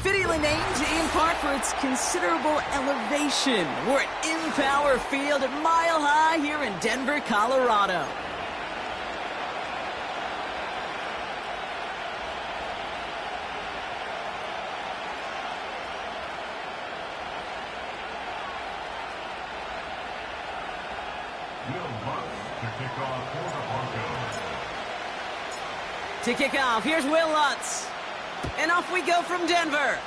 Fittingly named in part for its considerable elevation. We're at In-Power Field at Mile High here in Denver, Colorado. To kick off, here's Will Lutz. And off we go from Denver.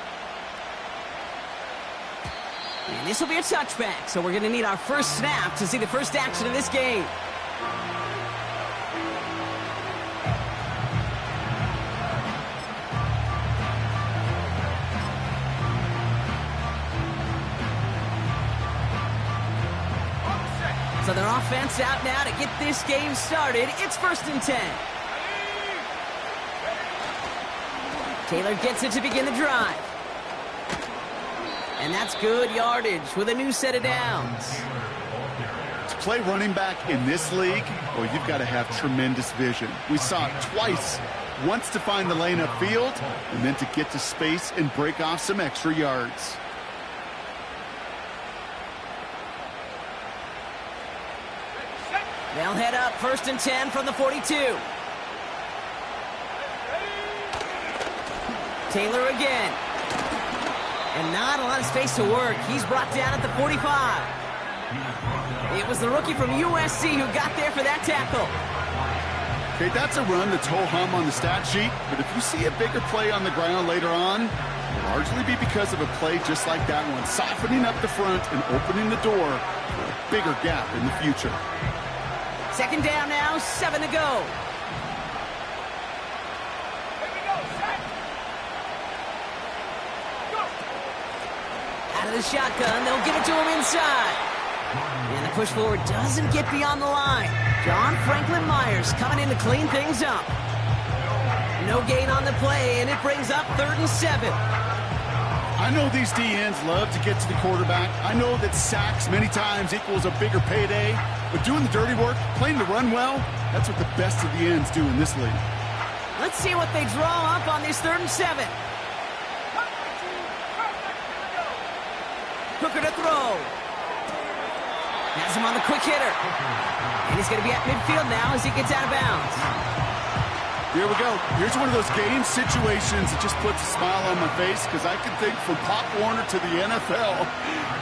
And this will be a touchback, so we're going to need our first snap to see the first action of this game. So their offense out now to get this game started. It's 1st and 10. Taylor gets it to begin the drive. And that's good yardage with a new set of downs. To play running back in this league, well, you've got to have tremendous vision. We saw it twice. Once to find the lane upfield, and then to get to space and break off some extra yards. They'll head up 1st and 10 from the 42. Taylor again. And not a lot of space to work. He's brought down at the 45. It was the rookie from USC who got there for that tackle. Okay, that's a run that's ho-hum on the stat sheet, but if you see a bigger play on the ground later on, it'll largely be because of a play just like that one, softening up the front and opening the door for a bigger gap in the future. 2nd down now, 7 to go. Out of the shotgun, they'll give it to him inside. And the push forward doesn't get beyond the line. John Franklin Myers coming in to clean things up. No gain on the play, and it brings up 3rd and 7. I know these DNs love to get to the quarterback. I know that sacks many times equals a bigger payday. But doing the dirty work, playing the run well, that's what the best of the ends do in this league. Let's see what they draw up on this 3rd and 7. Hooker to throw. Has him on the quick hitter. And he's going to be at midfield now as he gets out of bounds. Here we go. Here's one of those game situations that just puts a smile on my face because I can think from Pop Warner to the NFL,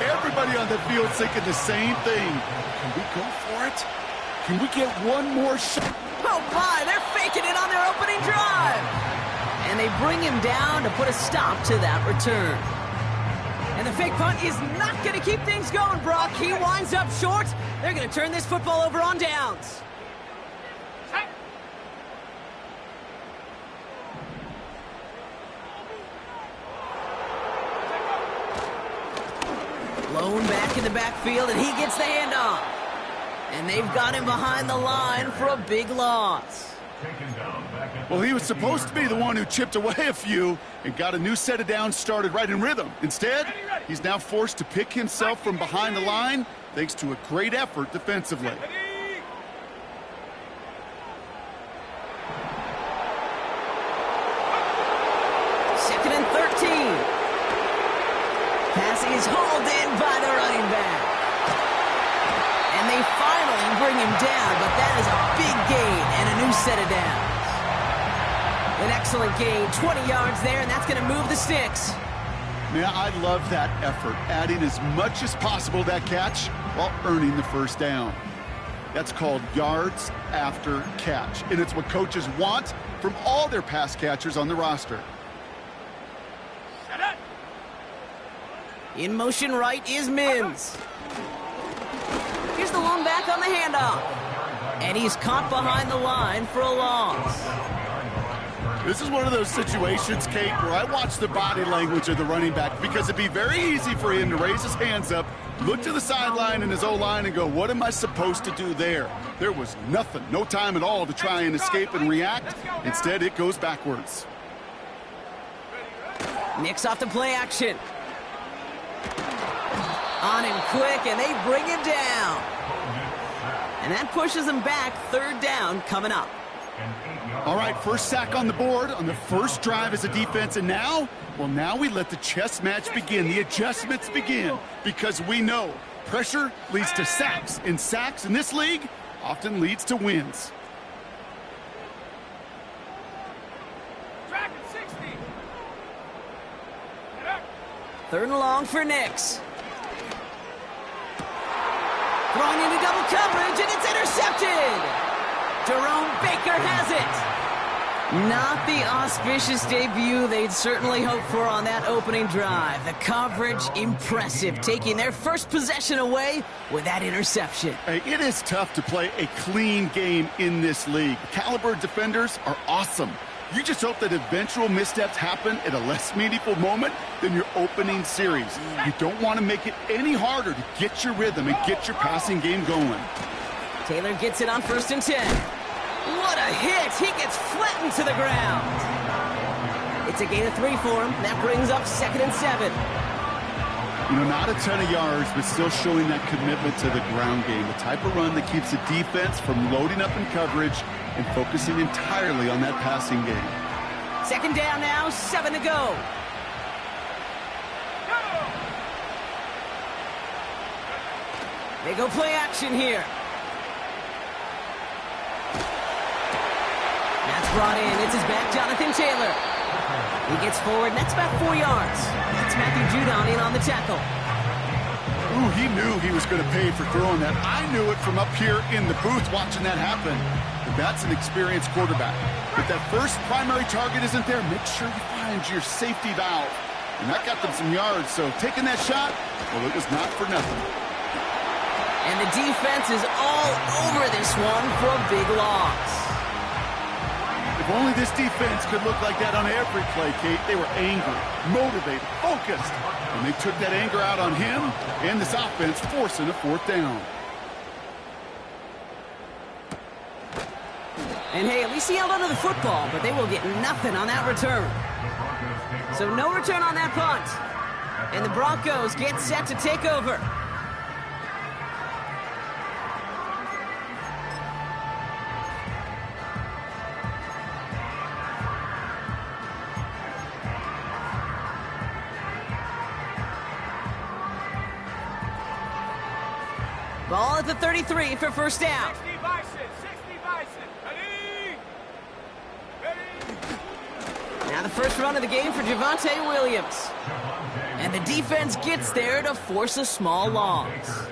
everybody on the field thinking the same thing. Can we go for it? Can we get one more shot? Oh my, they're faking it on their opening drive. And they bring him down to put a stop to that return. And the fake punt is not going to keep things going, Brock. He winds up short. They're going to turn this football over on downs. Lone back in the backfield, and he gets the handoff. And they've got him behind the line for a big loss. Well, he was supposed to be the one who chipped away a few and got a new set of downs started right in rhythm. Instead, he's now forced to pick himself from behind the line thanks to a great effort defensively. 2nd and 13. Pass is hauled in by the running back. And they finally bring him down, but that is a big gain and a new set of downs. An excellent gain, 20 yards there, and that's going to move the sticks. Yeah, I love that effort, adding as much as possible to that catch while earning the first down. That's called yards after catch, and it's what coaches want from all their pass catchers on the roster. In motion right is Mims. Here's the lone back on the handoff. And he's caught behind the line for a loss. This is one of those situations, Kate, where I watch the body language of the running back because it'd be very easy for him to raise his hands up, look to the sideline in his O-line and go, what am I supposed to do there? There was nothing, no time at all to try and escape and react. Instead, it goes backwards. Nicks off the play action. On him quick, and they bring him down. And that pushes him back. Third down coming up. All right, first sack on the board on the first drive as a defense. And now, well, now we let the chess match begin. The adjustments begin because we know pressure leads to sacks. And sacks in this league often leads to wins. Third and long for Nicks. Throwing into double coverage, and it's intercepted. Jerome Baker has it. Not the auspicious debut they'd certainly hoped for on that opening drive. The coverage, impressive, taking their first possession away with that interception. Hey, it is tough to play a clean game in this league. Caliber defenders are awesome. You just hope that eventual missteps happen at a less meaningful moment than your opening series. You don't want to make it any harder to get your rhythm and get your passing game going. Taylor gets it on 1st and 10. What a hit! He gets flattened to the ground. It's a gain of 3 for him. That brings up 2nd and 7. You know, not a ton of yards, but still showing that commitment to the ground game. The type of run that keeps the defense from loading up in coverage and focusing entirely on that passing game. 2nd down now, 7 to go. They go play action here. That's brought in. It's his back, Jonathan Taylor. He gets forward, and that's about 4 yards. That's Matthew Judon in on the tackle. Ooh, he knew he was going to pay for throwing that. I knew it from up here in the booth watching that happen. But that's an experienced quarterback. If that first primary target isn't there, make sure you find your safety valve. And that got them some yards, so taking that shot, well, it was not for nothing. And the defense is all over this one for a big loss. If only this defense could look like that on every play, Kate. They were angry, motivated, focused. And they took that anger out on him and this offense, forcing a 4th down. And hey, at least he held onto the football, but they will get nothing on that return. So no return on that punt. And the Broncos get set to take over. Ball at the 33 for first down. 60 Bison. Ready? Now the first run of the game for Javonte Williams. And the defense gets there to force a small loss.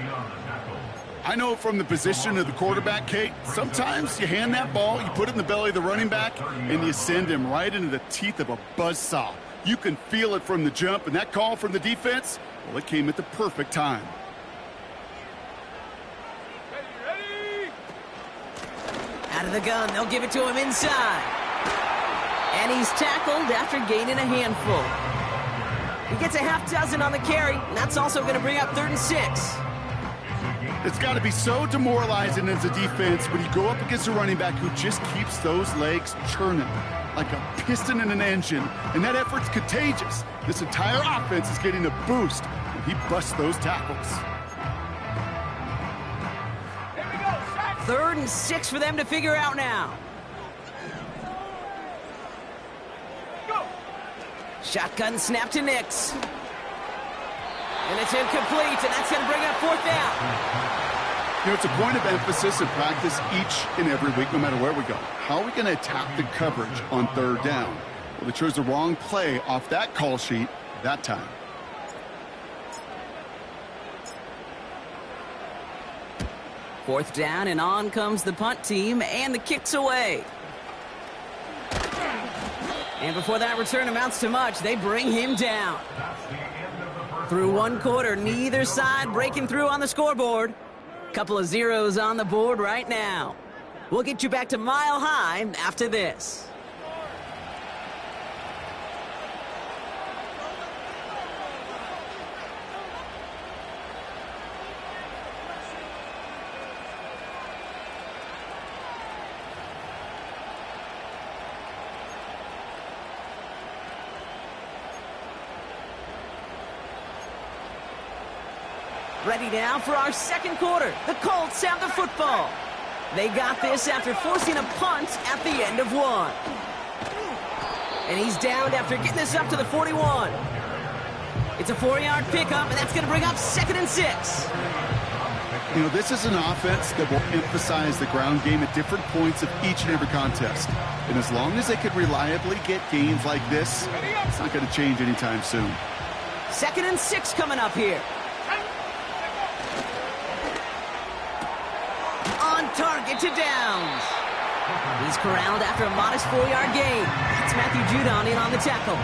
I know from the position of the quarterback, Kate, sometimes you hand that ball, you put it in the belly of the running back, and you send him right into the teeth of a buzzsaw. You can feel it from the jump, and that call from the defense, well, it came at the perfect time. Out of the gun, they'll give it to him inside. And he's tackled after gaining a handful. He gets a half dozen on the carry, and that's also going to bring up 3rd and 6. It's got to be so demoralizing as a defense when you go up against a running back who just keeps those legs churning like a piston in an engine, and that effort's contagious. This entire offense is getting a boost when he busts those tackles. 3rd and 6 for them to figure out now. Shotgun snap to Nicks. And it's incomplete, and that's going to bring up 4th down. You know, it's a point of emphasis in practice each and every week, no matter where we go. How are we going to attack the coverage on 3rd down? Well, they chose the wrong play off that call sheet that time. Fourth down, and on comes the punt team, and the kick's away. And before that return amounts to much, they bring him down. Through 1 quarter, neither side breaking through on the scoreboard. Couple of zeros on the board right now. We'll get you back to Mile High after this. Ready now for our second quarter. The Colts have the football. They got this after forcing a punt at the end of one. And he's downed after getting this up to the 41. It's a 4-yard pickup, and that's going to bring up 2nd and 6. You know, this is an offense that will emphasize the ground game at different points of each and every contest. And as long as they can reliably get gains like this, it's not going to change anytime soon. 2nd and 6 coming up here. On target to Downs. He's corralled after a modest 4-yard gain. It's Matthew Judon in on the tackle.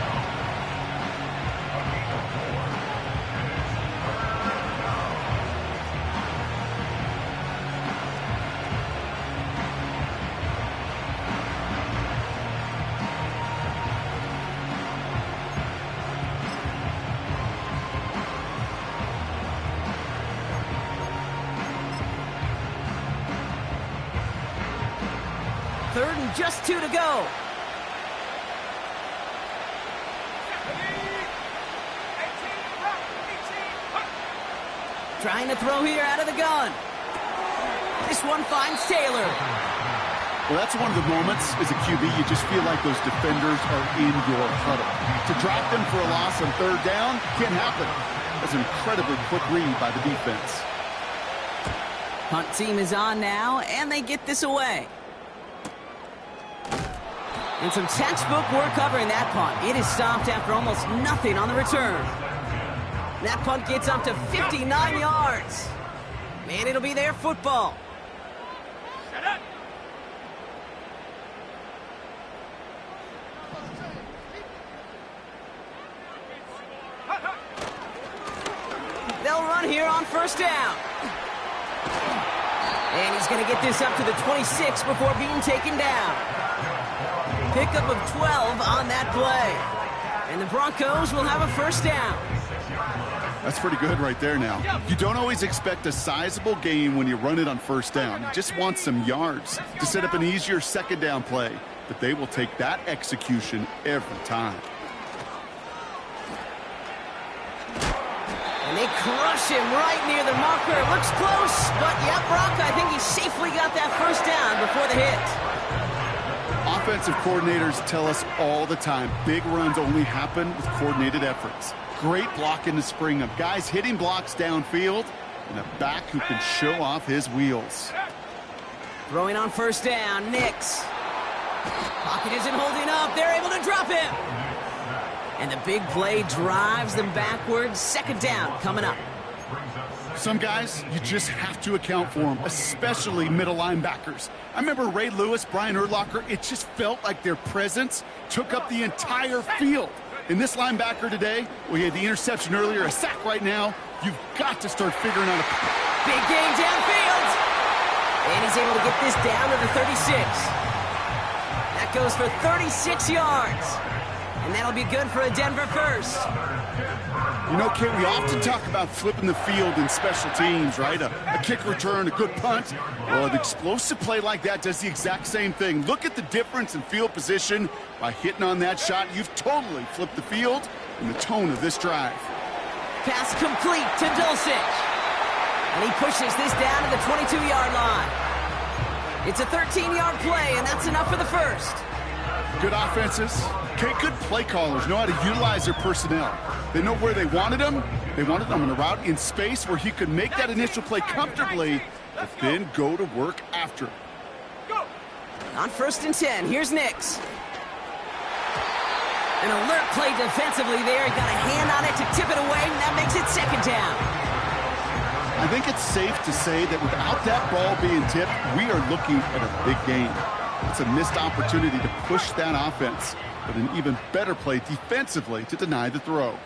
Third and just 2 to go. Trying to throw here out of the gun. This one finds Taylor. Well, that's one of the moments as a QB you just feel like those defenders are in your huddle. To drop them for a loss on 3rd down can't happen. That's an incredibly quick read by the defense. Punt team is on now, and they get this away. And some textbook work covering that punt. It is stopped after almost nothing on the return. That punt gets up to 59 yards. Man, it'll be their football. They'll run here on 1st down. And he's going to get this up to the 26 before being taken down. Pickup of 12 on that play. And the Broncos will have a 1st down. That's pretty good right there now. You don't always expect a sizable gain when you run it on 1st down. You just want some yards to set up an easier 2nd down play. But they will take that execution every time. And they crush him right near the marker. Looks close, but yeah, Brock, I think he safely got that 1st down before the hit. Offensive coordinators tell us all the time, big runs only happen with coordinated efforts. Great block in the spring of guys hitting blocks downfield and a back who can show off his wheels. Throwing on 1st down, Nix. Pocket isn't holding up. They're able to drop him. And the big play drives them backwards. 2nd down coming up. Some guys, you just have to account for them, especially middle linebackers. I remember Ray Lewis, Brian Urlacher, it just felt like their presence took up the entire field. And this linebacker today, well, he had the interception earlier, a sack right now. You've got to start figuring out a big gain downfield. And he's able to get this down to the 36. That goes for 36 yards. And that'll be good for a Denver 1st. You know, Kate, we often talk about flipping the field in special teams, right? A kick return, a good punt. Well, an explosive play like that does the exact same thing. Look at the difference in field position. By hitting on that shot, you've totally flipped the field and the tone of this drive. Pass complete to Dulcich. And he pushes this down to the 22-yard line. It's a 13-yard play, and that's enough for the 1st. Good offenses. Okay, good play callers know how to utilize their personnel. They know where they wanted them. They wanted them on a route in space where he could make that initial play comfortably, but then go to work after. On 1st and 10, here's Nix. An alert play defensively there. He got a hand on it to tip it away, and that makes it 2nd down. I think it's safe to say that without that ball being tipped, we are looking at a big game. It's a missed opportunity to push that offense, but an even better play defensively to deny the throw.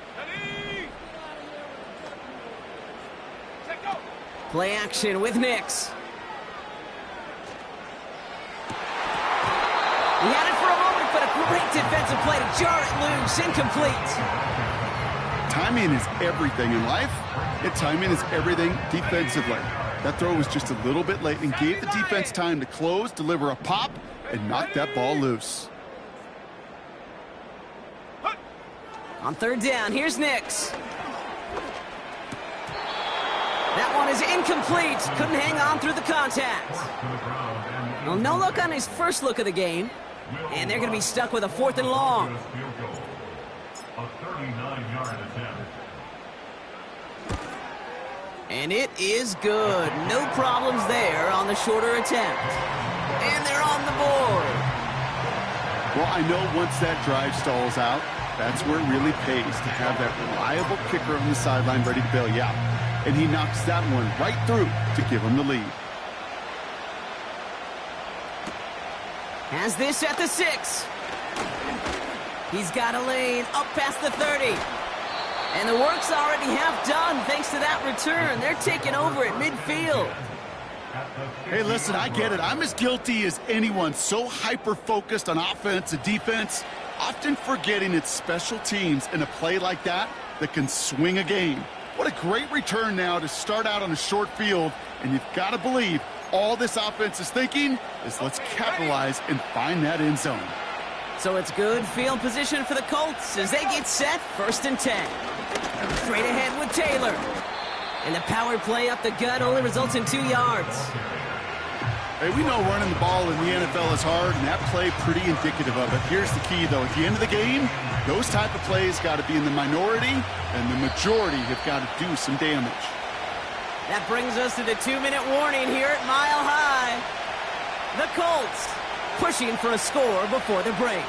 Play action with Nix. He had it for a moment, but a great defensive play to jar it loose, incomplete. Timing is everything in life, and timing is everything defensively. That throw was just a little bit late and gave the defense time to close, deliver a pop, and knock that ball loose. On 3rd down, here's Nix. That one is incomplete. Couldn't hang on through the contact. Well, no look on his first look of the game. And they're going to be stuck with a 4th and long. A 39-yard attempt. And it is good. No problems there on the shorter attempt. And they're on the board. Well, I know once that drive stalls out, that's where it really pays to have that reliable kicker on the sideline ready to bail you out. And he knocks that one right through to give him the lead. Has this at the 6. He's got a lane up past the 30. And the work's already half done thanks to that return. They're taking over at midfield. Hey, listen, I get it. I'm as guilty as anyone. So hyper-focused on offense and defense, often forgetting it's special teams in a play like that that can swing a game. What a great return now to start out on a short field. And you've got to believe all this offense is thinking is let's capitalize and find that end zone. So it's good field position for the Colts as they get set 1st and 10. Straight ahead with Taylor. And the power play up the gut only results in 2 yards. Hey, we know running the ball in the NFL is hard, and that play pretty indicative of it. Here's the key, though. At the end of the game, those type of plays got to be in the minority, and the majority have got to do some damage. That brings us to the 2-minute warning here at Mile High. The Colts pushing for a score before the break.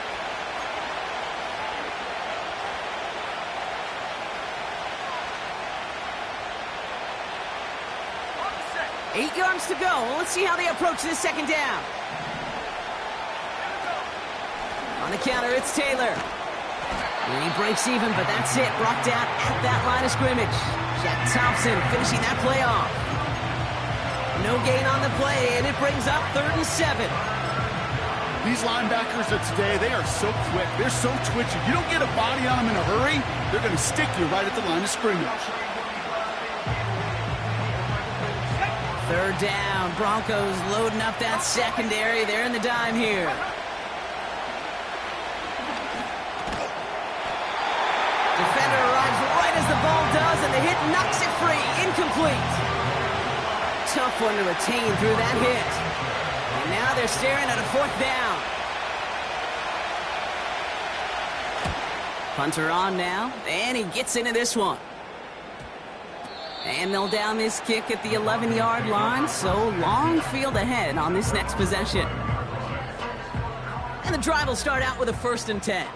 8 yards to go. Let's see how they approach this 2nd down. On the counter, it's Taylor. And he breaks even, but that's it. Brought down at that line of scrimmage. Jack Thompson finishing that play off. No gain on the play, and it brings up 3rd and 7. These linebackers of today, they are so quick. They're so twitchy. You don't get a body on them in a hurry, they're going to stick you right at the line of scrimmage. 3rd down. Broncos loading up that secondary. They're in the dime here. Defender arrives right as the ball does, and the hit knocks it free. Incomplete. Tough one to retain through that hit. And now they're staring at a 4th down. Punter on now, and he gets into this one. And they'll down this kick at the 11-yard line, so long field ahead on this next possession. And the drive will start out with a 1st and 10.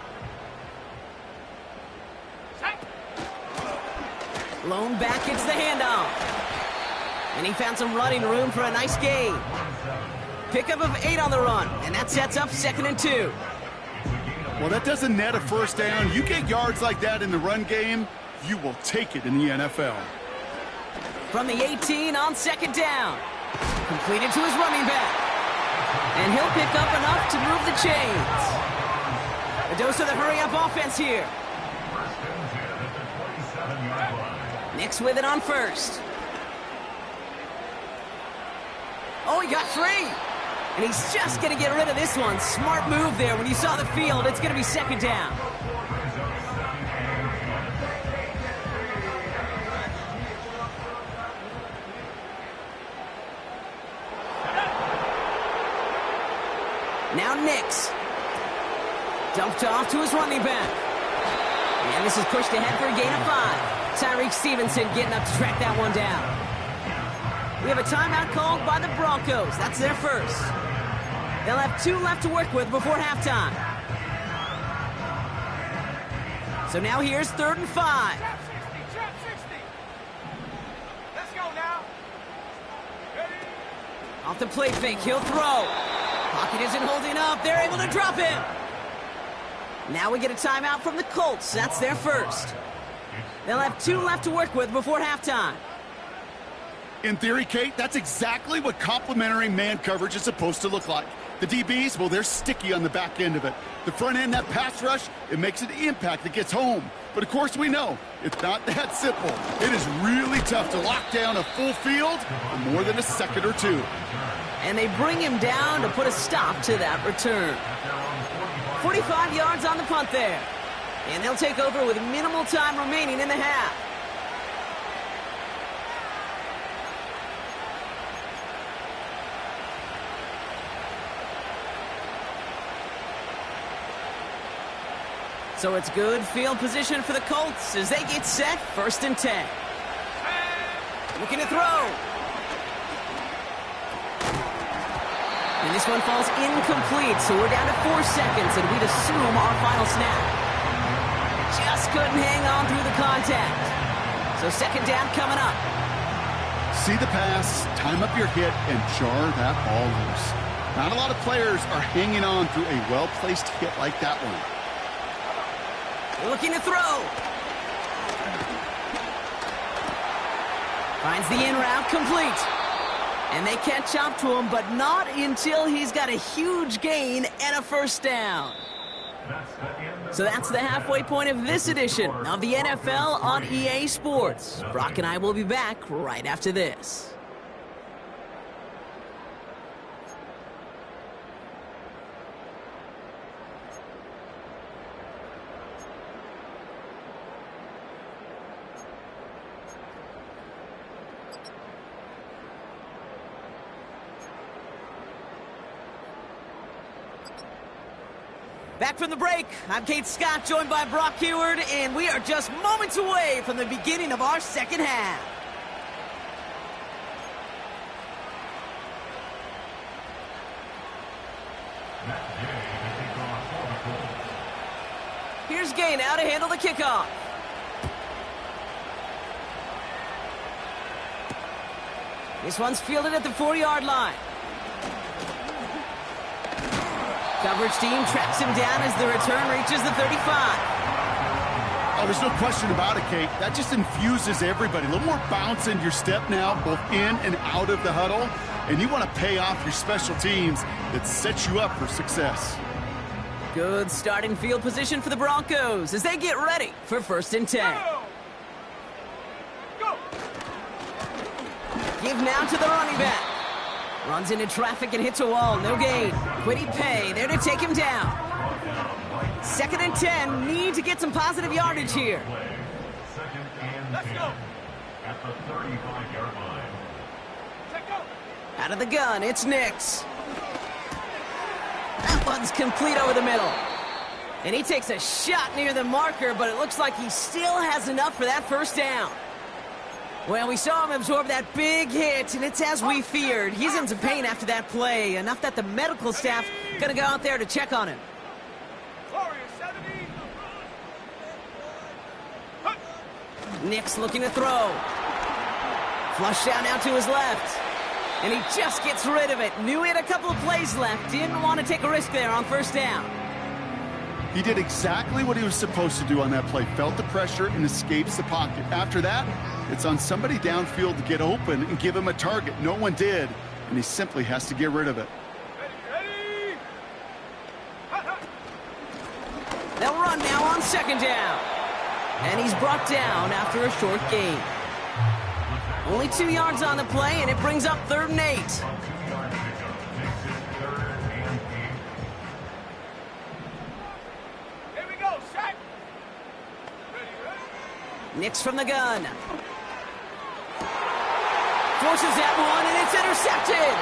Lone back gets the handoff. And he found some running room for a nice gain. Pickup of 8 on the run, and that sets up 2nd and 2. Well, that doesn't net a 1st down. You get yards like that in the run game, you will take it in the NFL. From the 18 on 2nd down. Completed to his running back. And he'll pick up enough to move the chains. A dose of the hurry-up offense here. Nix with it on 1st. Oh, he got free. And he's just going to get rid of this one. Smart move there. When you saw the field, it's going to be 2nd down. Now Nix. Dumped off to his running back. And this is pushed ahead for a gain of 5. Tyreek Stevenson getting up to track that one down. We have a timeout called by the Broncos. That's their 1st. They'll have 2 left to work with before halftime. So now here's 3rd and 5. Trap 60. Let's go now. Ready? Off the play fake, he'll throw. Pocket isn't holding up. They're able to drop him. Now we get a timeout from the Colts. That's their 1st. They'll have 2 left to work with before halftime. In theory, Kate, that's exactly what complementary man coverage is supposed to look like. The DBs, well, they're sticky on the back end of it. The front end, that pass rush, it makes an impact that gets home. But, of course, we know it's not that simple. It is really tough to lock down a full field for more than a second or 2. And they bring him down to put a stop to that return. 45 yards on the punt there. And they'll take over with minimal time remaining in the half. So it's good field position for the Colts as they get set, 1st and 10. Looking to throw. And this one falls incomplete, so we're down to 4 seconds, and we'd assume our final snap. Just couldn't hang on through the contact. So 2nd down coming up. See the pass, time up your hit, and jar that ball loose. Not a lot of players are hanging on through a well-placed hit like that one. Looking to throw. Finds the in route complete. And they catch up to him, but not until he's got a huge gain and a 1st down. So that's the halfway point of this edition of the NFL on EA Sports. Brock and I will be back right after this. Back from the break, I'm Kate Scott, joined by Brock Heward, and we are just moments away from the beginning of our 2nd half. Here's Gay now to handle the kickoff. This one's fielded at the 4-yard line. Coverage team tracks him down as the return reaches the 35. Oh, there's no question about it, Kate. That just infuses everybody. A little more bounce in your step now, both in and out of the huddle. And you want to pay off your special teams that sets you up for success. Good starting field position for the Broncos as they get ready for 1st and 10. Go! Give now to the running back. Runs into traffic and hits a wall. No gain. Quiddy Pay there to take him down. 2nd and 10. Need to get some positive yardage here. 2nd and 10 at the 35-yard line. Out of the gun, it's Nix. That one's complete over the middle. And he takes a shot near the marker, but it looks like he still has enough for that 1st down. Well, we saw him absorb that big hit, and it's as we feared. He's in some pain after that play, enough that the medical staff going to go out there to check on him. Nix looking to throw. Flush down now to his left. And he just gets rid of it. Knew he had a couple of plays left. Didn't want to take a risk there on 1st down. He did exactly what he was supposed to do on that play. Felt the pressure and escapes the pocket. After that, it's on somebody downfield to get open and give him a target. No one did, and he simply has to get rid of it. Ready. They'll run now on 2nd down. And he's brought down after a short gain. Only 2 yards on the play, and it brings up 3rd and 8. Here we go, set. Ready. Nix from the gun. Forces that one, and it's intercepted.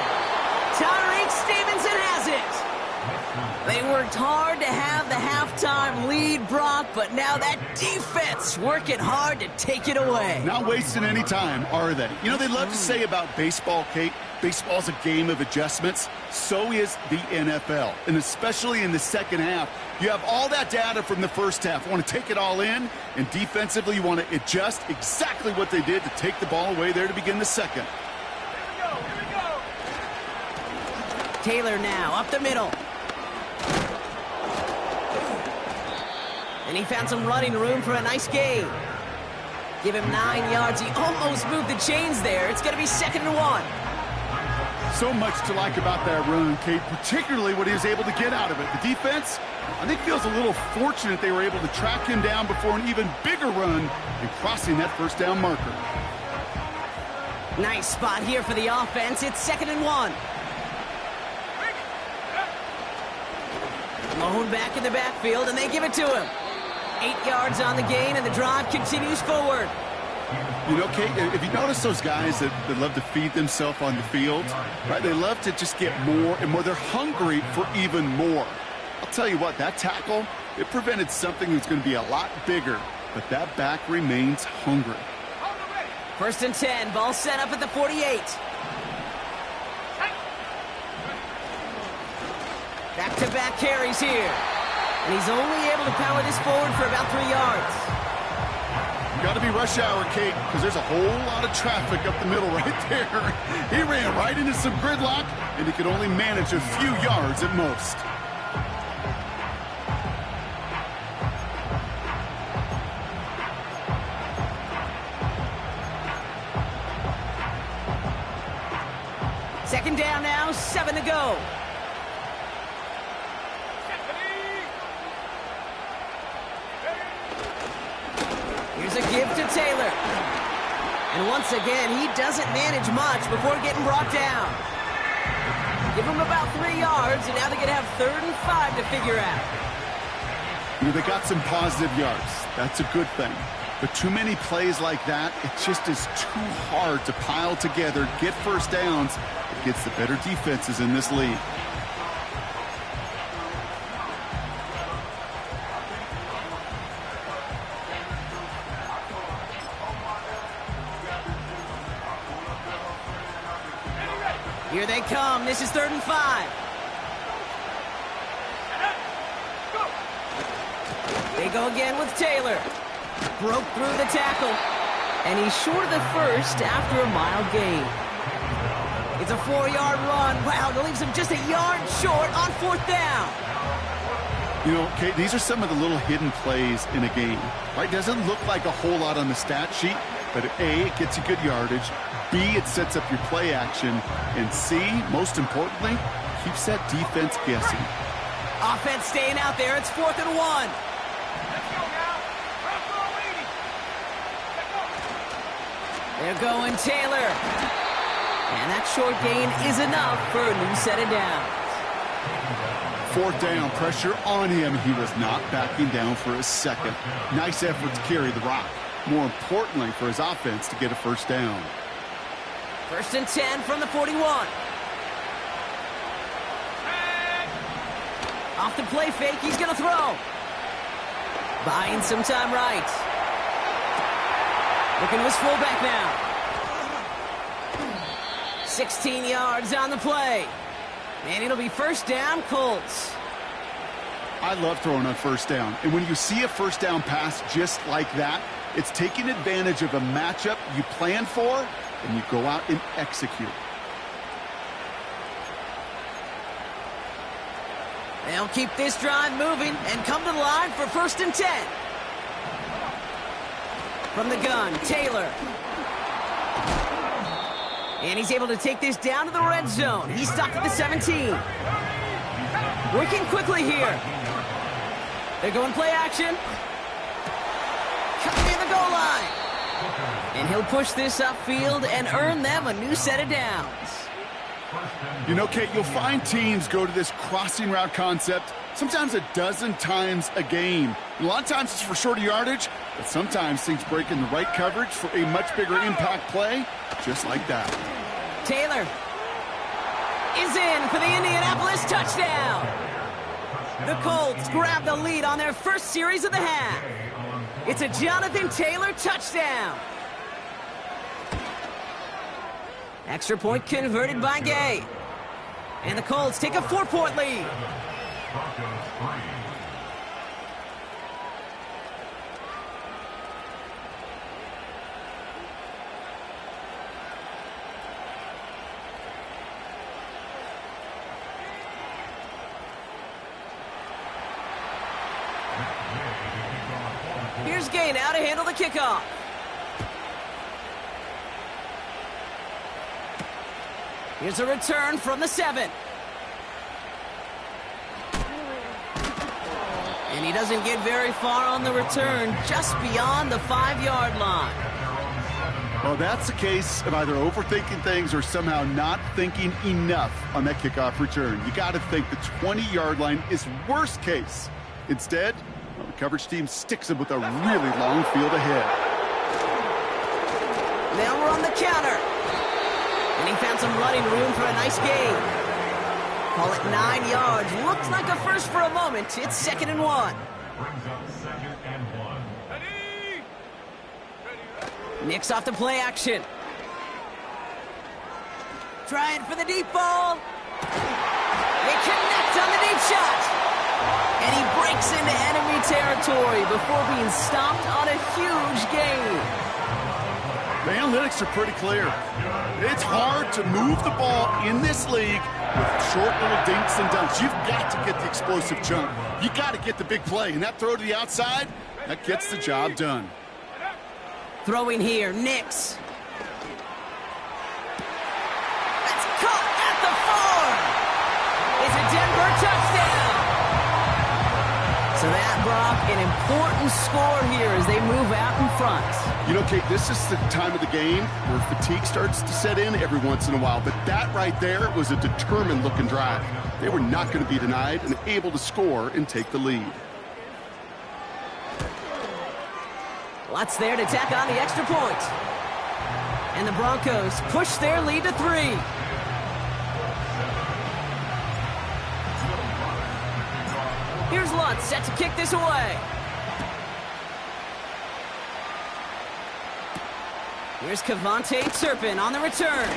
Tyreek Stevenson has it. They worked hard to have the halftime lead, Brock, but now that defense working hard to take it away. Not wasting any time, are they? You know, they love to say about baseball, Kate, baseball's a game of adjustments. So is the NFL, and especially in the 2nd half. You have all that data from the 1st half. You want to take it all in, and defensively you want to adjust exactly what they did to take the ball away there to begin the 2nd. Here we go. Taylor now up the middle. And he found some running room for a nice gain. Give him 9 yards. He almost moved the chains there. It's going to be 2nd and 1. So much to like about that run, Kate, particularly what he was able to get out of it. The defense, I think, feels a little fortunate they were able to track him down before an even bigger run and crossing that 1st down marker. Nice spot here for the offense. It's 2nd and 1. Lone back in the backfield, and they give it to him. 8 yards on the gain, and the drive continues forward. You know, Kate, if you notice those guys that love to feed themselves on the field, right? They love to just get more and more. They're hungry for even more. I'll tell you what, that tackle It prevented something that's going to be a lot bigger, but that back remains hungry. First and 10, ball set up at the 48. Back-to-back carries here. And he's only able to power this forward for about 3 yards. Got to be rush hour, Kate, because there's a whole lot of traffic up the middle right there. He ran right into some gridlock, and he could only manage a few yards at most. Second down now, 7 to go. Here's a give to Taylor. And once again, he doesn't manage much before getting brought down. Give him about 3 yards, and now they're going to have 3rd and 5 to figure out. You know, they got some positive yards. That's a good thing. But too many plays like that, it just is too hard to pile together, get first downs against the better defenses in this league. Here they come. This is 3rd and 5. They go again with Taylor. Broke through the tackle. And he's short of the first after a mile gain. It's a 4-yard run. Wow, that leaves him just a yard short on 4th down. You know, Kate, these are some of the little hidden plays in a game. Right? Doesn't look like a whole lot on the stat sheet, but A, it gets you good yardage. B, it sets up your play action. And C, most importantly, keeps that defense guessing. Offense staying out there. It's 4th and 1. They're going Taylor. And that short gain is enough for a new set of downs. 4th down, pressure on him. He was not backing down for a second. Nice effort to carry the rock. More importantly, for his offense to get a first down. 1st and 10 from the 41. Off the play fake, he's going to throw. Buying some time right. Looking to his fullback now. 16 yards on the play. And it'll be first down, Colts. I love throwing on first down. And when you see a first down pass just like that, it's taking advantage of a matchup you plan for, and you go out and execute. They'll keep this drive moving and come to the line for 1st and 10. From the gun, Taylor. And he's able to take this down to the red zone. He's stopped at the 17. Working quickly here. They're going play action. Coming in the goal line. And he'll push this upfield and earn them a new set of downs. You know, Kate, you'll find teams go to this crossing route concept sometimes a dozen times a game. And a lot of times it's for shorter yardage, but sometimes things break in the right coverage for a much bigger impact play, just like that. Taylor is in for the Indianapolis touchdown. The Colts grab the lead on their first series of the half. It's a Jonathan Taylor touchdown. Extra point converted by Gay. And the Colts take a 4-point lead. Here's Gay now to handle the kickoff. Here's a return from the 7. And he doesn't get very far on the return, just beyond the 5-yard line. Well, that's the case of either overthinking things or somehow not thinking enough on that kickoff return. You got to think the 20-yard line is worst case. Instead, the coverage team sticks him with a really long field ahead. Now we're on the counter. And he found some running room for a nice gain. Call it 9 yards. Looks like a first for a moment. It's 2nd and 1. brings up 2nd and 1. Ready? Ready? Nix off the play action. Trying for the deep ball. They connect on the deep shot. And he breaks into enemy territory before being stopped on a huge gain. The analytics are pretty clear. It's hard to move the ball in this league with short little dinks and dunks. You've got to get the explosive chunk. You got to get the big play. And that throw to the outside, that gets the job done. Throwing here, Nix. That's caught at the 4. It's a Denver touchdown. So that, Brock, an important score here as they move out in front. You know, Kate, this is the time of the game where fatigue starts to set in every once in a while. But that right there was a determined-looking drive. They were not going to be denied and able to score and take the lead. Lots there to tack on the extra point. And the Broncos push their lead to 3. Here's Lutz set to kick this away. Here's Kavontae Turpin on the return.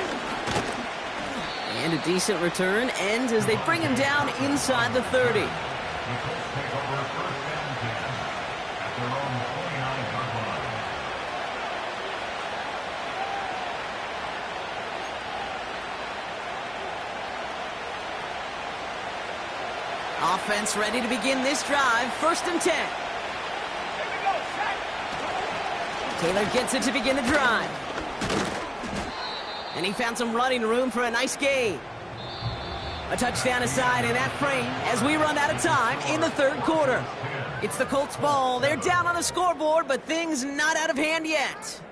And a decent return ends as they bring him down inside the 30. Offense ready to begin this drive. 1st and 10. Here we go, Shaq. Taylor gets it to begin the drive. And he found some running room for a nice gain. A touchdown aside in that frame as we run out of time in the 3rd quarter. It's the Colts ball. They're down on the scoreboard, but things not out of hand yet.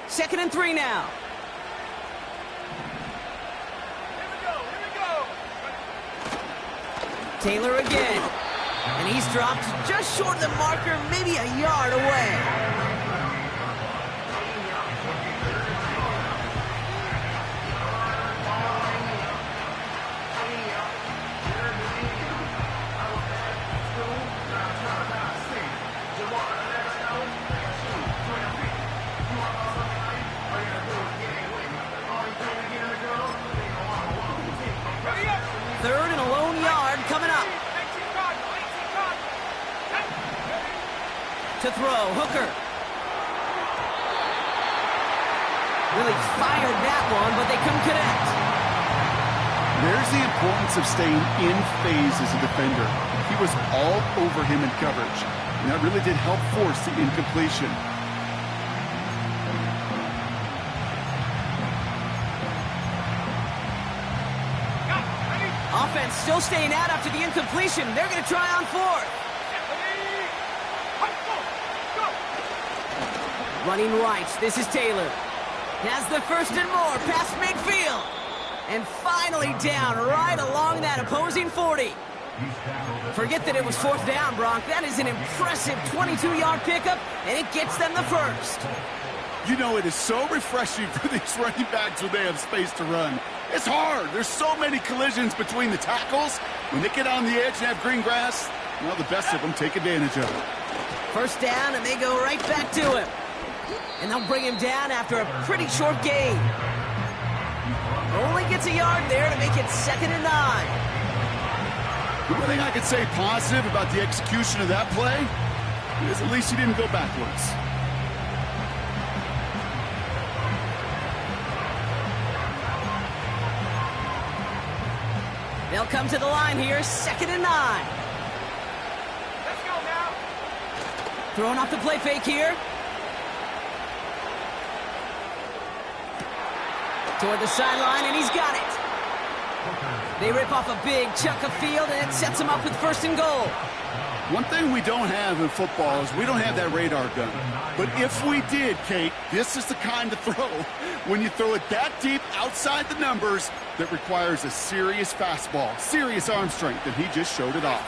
Second and 3 now. Here we go, here we go. Taylor again. And he's dropped just short of the marker, maybe a yard away. Third and a lone yard coming up. To throw, Hooker. Really fired that one, but they couldn't connect. There's the importance of staying in phase as a defender. He was all over him in coverage, and that really did help force the incompletion. Offense still staying out after the incompletion. They're going to try on 4th. Running right, this is Taylor. Has the 1st and more past midfield. And finally down right along that opposing 40. Forget that it was 4th down, Bronk. That is an impressive 22-yard pickup, and it gets them the 1st. You know, it is so refreshing for these running backs when they have space to run. It's hard. There's so many collisions between the tackles. When they get on the edge and have green grass, well, the best of them take advantage of it. 1st down, and they go right back to him. And they'll bring him down after a pretty short gain. Only gets a yard there to make it 2nd and 9. The one thing I could say positive about the execution of that play is at least he didn't go backwards. They'll come to the line here, 2nd and 9. Let's go now. Throwing off the play fake here. Toward the sideline, and he's got it. They rip off a big chunk of field, and it sets him up with 1st and goal. One thing we don't have in football is we don't have that radar gun. But if we did, Kate, this is the kind of throw, when you throw it that deep outside the numbers, that requires a serious fastball, serious arm strength, and he just showed it off.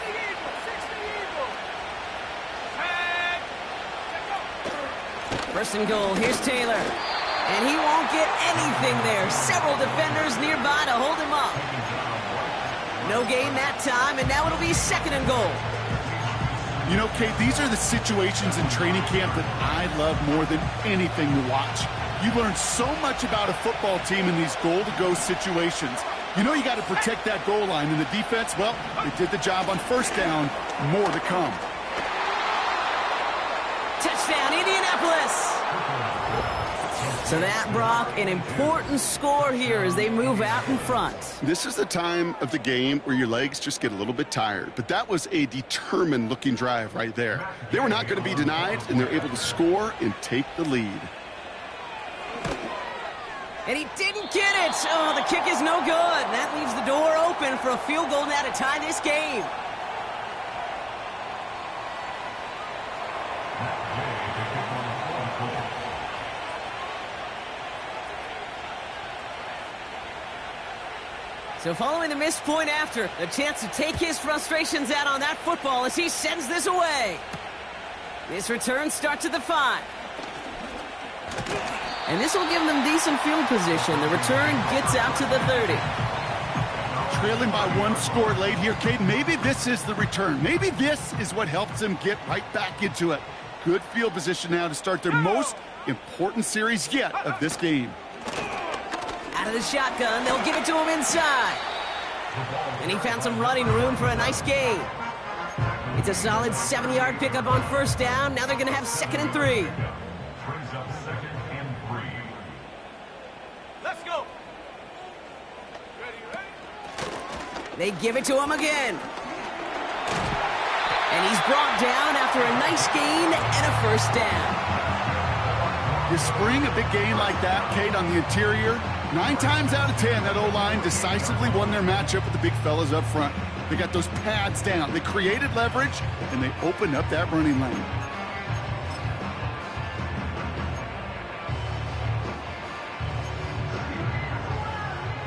First and goal, here's Taylor. And he won't get anything there. Several defenders nearby to hold him up. No gain that time, and now it'll be second and goal. You know, Kate, these are the situations in training camp that I love more than anything to watch. You learn so much about a football team in these goal-to-go situations. You know you got to protect that goal line, and the defense, well, they did the job on first down. More to come. Touchdown, Indianapolis! So that, Brock, an important score here as they move out in front. This is the time of the game where your legs just get a little bit tired. But that was a determined-looking drive right there. They were not going to be denied, and they're able to score and take the lead. And he didn't get it. Oh, the kick is no good. That leaves the door open for a field goal now to tie this game. So following the missed point after, a chance to take his frustrations out on that football as he sends this away. This return starts at the 5. And this will give them decent field position. The return gets out to the 30. Trailing by one score late here, Kate. Maybe this is the return. Maybe this is what helps them get right back into it. Good field position now to start their most important series yet of this game. Out of the shotgun, they'll give it to him inside. And he found some running room for a nice gain. It's a solid 7-yard pickup on first down. Now they're going to have second and 3. Brings up second and 3. Let's go. Ready? They give it to him again. And he's brought down after a nice gain and a first down. You spring a big gain like that, Kate, on the interior, 9 times out of 10, that O-line decisively won their matchup with the big fellas up front. They got those pads down. They created leverage, and they opened up that running lane.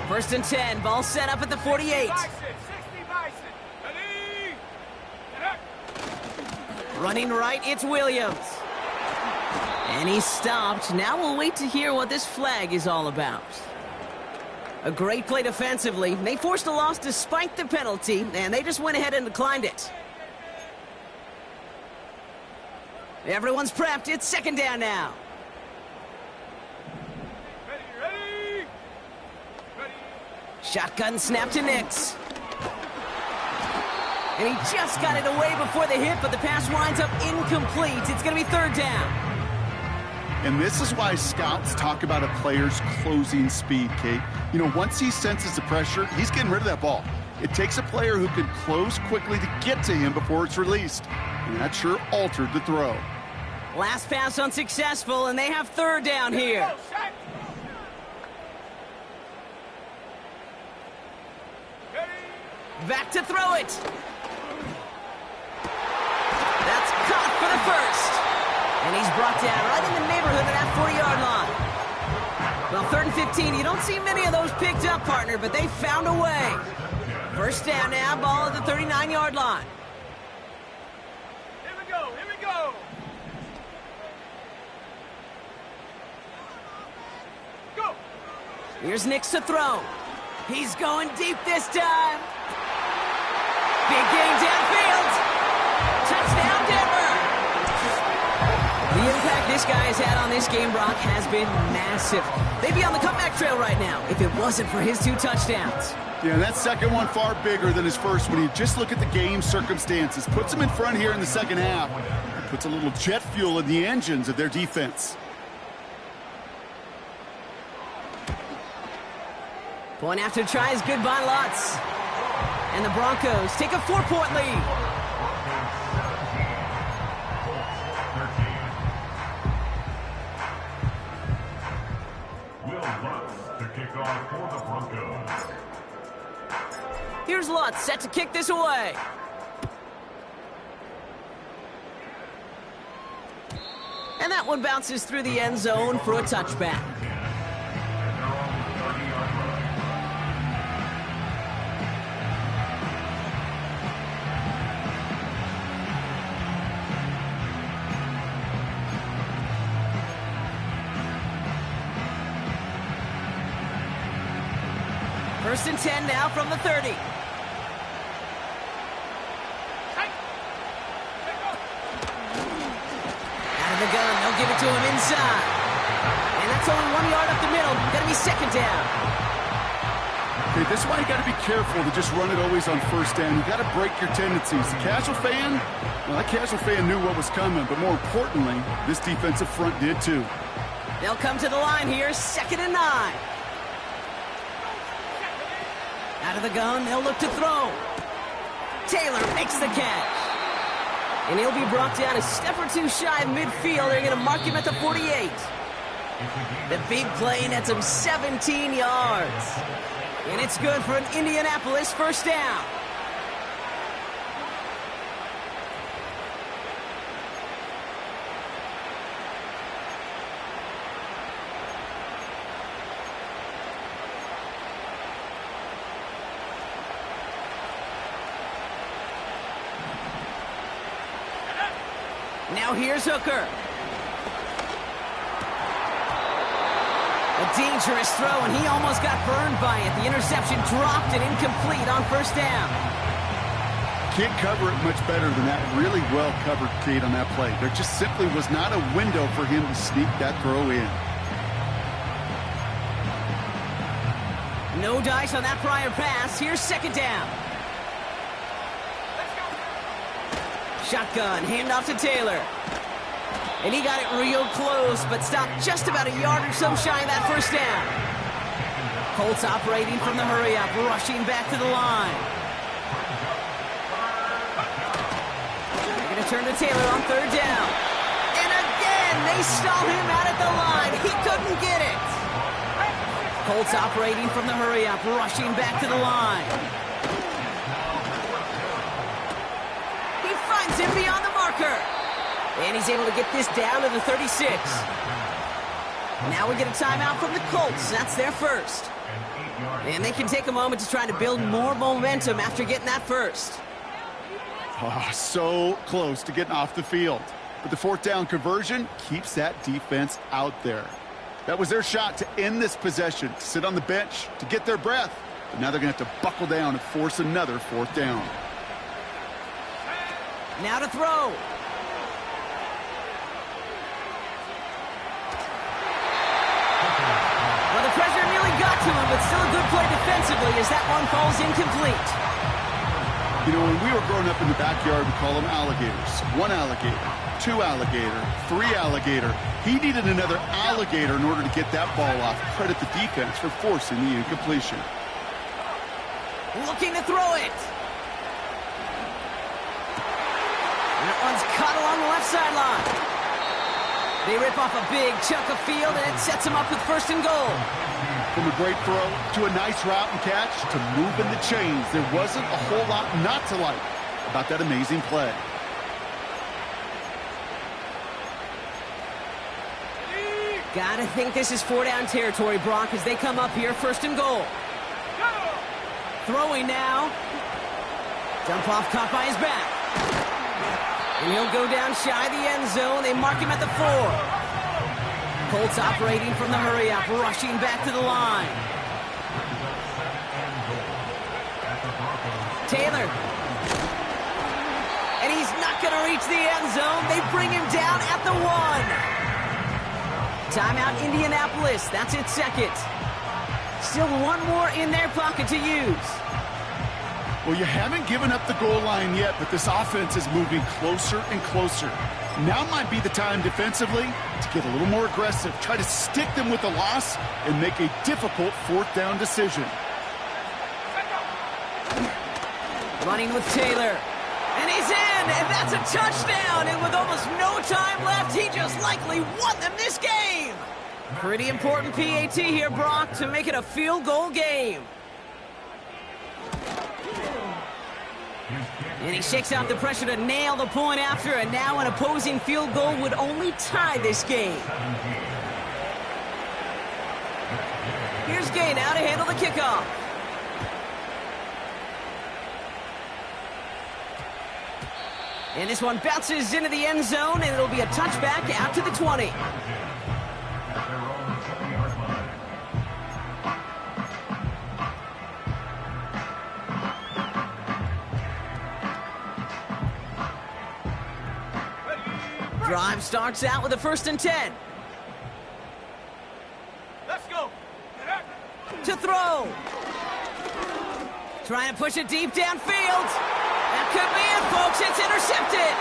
First and 10, ball set up at the 48. 60 Bison. Ready? Get up. Running right, it's Williams. And he's stopped. Now we'll wait to hear what this flag is all about. A great play defensively. They forced a loss despite the penalty, and they just went ahead and declined it. Everyone's prepped. It's second down now. Ready? Shotgun snap to Nix. And he just got it away before the hit, but the pass winds up incomplete. It's going to be third down. And this is why scouts talk about a player's closing speed, Kate. You know, once he senses the pressure, he's getting rid of that ball. It takes a player who can close quickly to get to him before it's released. And that sure altered the throw. Last pass unsuccessful, and they have third down here. Go, set. Ready? Back to throw it. That's caught for the first. And he's brought down right in the neighborhood of that 40-yard line. Well, third and 15, you don't see many of those picked up, partner, but they found a way. First down now, ball at the 39-yard line. Here we go. Here we go. Go. Here's Nix to throw. He's going deep this time. Big gain downfield. Touchdown, Denver. The impact this guy has had on this game, Brock, has been massive. They'd be on the comeback trail right now if it wasn't for his 2 touchdowns. Yeah, that second one far bigger than his first when you just look at the game circumstances. Puts them in front here in the second half. Puts a little jet fuel in the engines of their defense. Point after try is good by Lutz. And the Broncos take a 4-point lead. For the Broncos. Here's Lutz set to kick this away. And that one bounces through the end zone for a touchback. First and 10 now from the 30. Out of the gun, they'll give it to him inside. And that's only 1 yard up the middle. Gonna be second down. Okay, this is why you got to be careful to just run it always on first down. You got to break your tendencies. The casual fan, well, that casual fan knew what was coming, but more importantly, this defensive front did too. They'll come to the line here, 2nd and 9. Out of the gun, they'll look to throw. Taylor makes the catch. And he'll be brought down a step or two shy of midfield. They're going to mark him at the 48. The big play nets him 17 yards. And it's good for an Indianapolis first down. Now here's Hooker. A dangerous throw, and he almost got burned by it. The interception dropped and incomplete on first down. Can't cover it much better than that. Really well covered, Kate, on that play. There just simply was not a window for him to sneak that throw in. No dice on that prior pass. Here's second down. Shotgun, handoff to Taylor. And he got it real close, but stopped just about a yard or so shy of that first down. Colts operating from the hurry-up, rushing back to the line. They're going to turn to Taylor on third down. And again, they stall him out at the line. He couldn't get it. Colts operating from the hurry-up, rushing back to the line. He finds him beyond the marker. And he's able to get this down to the 36. Now we get a timeout from the Colts. That's their first. And they can take a moment to try to build more momentum after getting that first. Oh, so close to getting off the field. But the fourth down conversion keeps that defense out there. That was their shot to end this possession, to sit on the bench, to get their breath. But now they're going to have to buckle down and force another fourth down. Now to throw. Well, the pressure nearly got to him, but still a good play defensively as that one falls incomplete. You know, when we were growing up in the backyard, we call them alligators. 1 alligator, 2 alligator, 3 alligator. He needed another alligator in order to get that ball off. Credit the defense for forcing the incompletion. Looking to throw it. That one's caught along the left sideline. They rip off a big chunk of field, and it sets them up with first and goal. From a great throw to a nice route and catch to moving the chains, there wasn't a whole lot not to like about that amazing play. Gotta think this is 4-down territory, Brock, as they come up here first and goal. Throwing now. Jump off caught by his back. And he'll go down shy of the end zone. They mark him at the 4. Colts operating from the hurry-up, rushing back to the line. Taylor. And he's not going to reach the end zone. They bring him down at the 1. Timeout Indianapolis. That's its second. Still one more in their pocket to use. Well, you haven't given up the goal line yet, but this offense is moving closer and closer. Now might be the time defensively to get a little more aggressive, try to stick them with the loss, and make a difficult fourth down decision. Running with Taylor. And he's in, and that's a touchdown. And with almost no time left, he just likely won them this game. Pretty important PAT here, Brock, to make it a field goal game. His kick And he shakes off the pressure to nail the point after, and now an opposing field goal would only tie this game. Here's Gay now to handle the kickoff. And this one bounces into the end zone, and it'll be a touchback out to the 20. Drive starts out with a 1st and 10. Let's go. To throw. Trying to push it deep downfield. That could be it, folks. It's intercepted.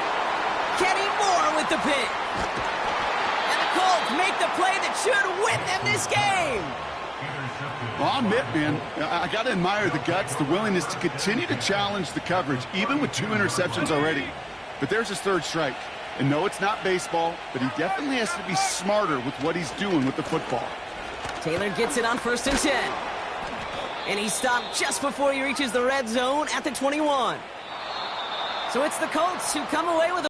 Kenny Moore with the pick. And the Colts make the play that should win them this game. Well, I'll admit, man, I got to admire the guts, the willingness to continue to challenge the coverage, even with 2 interceptions already. But there's his 3rd strike. And no, it's not baseball, but he definitely has to be smarter with what he's doing with the football. Taylor gets it on 1st and 10. And he's stopped just before he reaches the red zone at the 21. So it's the Colts who come away with a